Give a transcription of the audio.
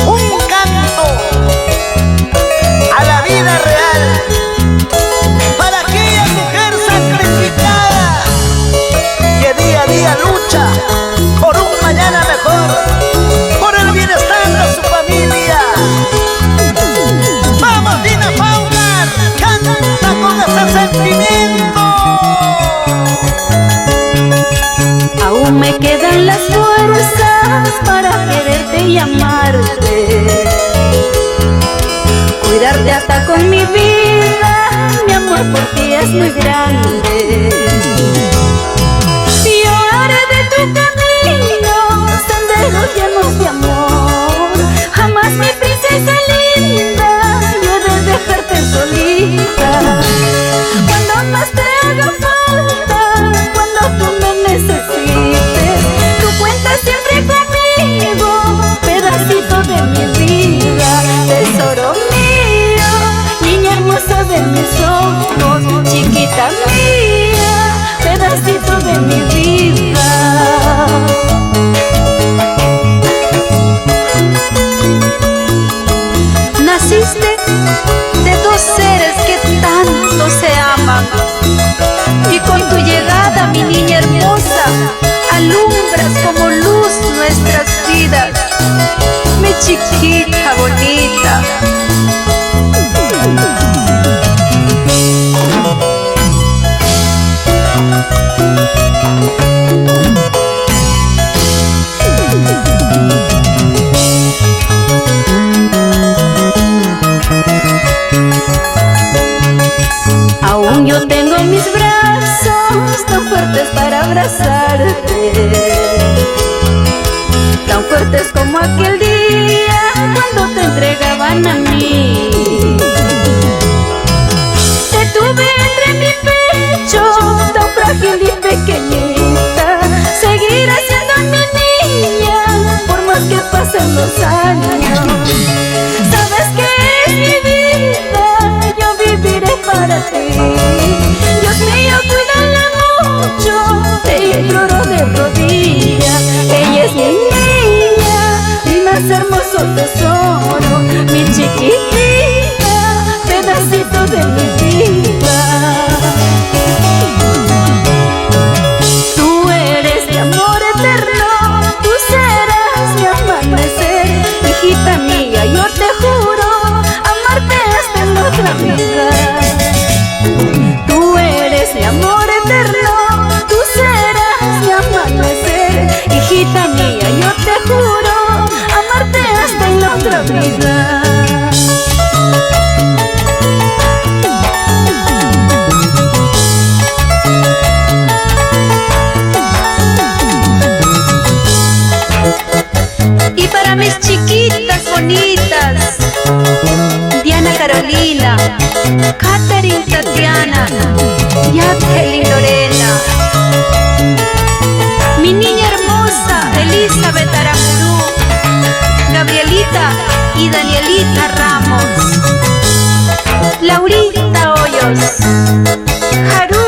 Un canto a la vida real para aquella mujer sacrificada que día a día lucha por un mañana mejor, por el bienestar de su familia. Vamos, Dina Paucar, canta con ese sentimiento. Aún me quedan las fuerzas para quererte y amarte, cuidarte hasta con mi vida. Mi amor por ti es muy grande. Yo haré de tu camino senderos llenos de amor. Jamás, mi princesa linda, yo he de dejarte solita. Cuando más te haga falta, cuando tú me necesites, tú cuentas siempre conmigo, pedacito de mi vida. Tesoro mío, niña hermosa de mis ojos, chiquita mía, pedacito de mi vida. Naciste de dos seres que tanto se aman, y con tu llegada, mi niña hermosa, alumbras como luz nuestras vidas, mi chiquita bonita. Aún yo tengo mis brazos tan fuertes para abrazarte, tan fuertes como aquel día cuando te entregaban a mí. Te tuve entre mi pecho, tan frágil y pequeñita. Seguirás siendo mi niña por más que pasen los años. Sabes que es mi vida, yo viviré para ti. Dios mío, cuídala mucho, te imploro de rodillas. Ella es mi niña, mi más hermoso tesoro, mi chiquitita, pedacito de mi vida. Tú eres mi amor eterno, tú serás mi amanecer. Hijita mía, yo te juro amarte hasta en otra vida. Tú eres mi amor eterno, tú serás mi amanecer. Hijita mía, yo te juro amarte hasta en la otra vida. Y para mis chiquitas bonitas, Diana Carolina, Catherine Tatiana, Jacqueline Lorena, mi niña hermosa Elizabeth Aramburú, Gabrielita y Danielita Ramos, Laurita Hoyos, Haru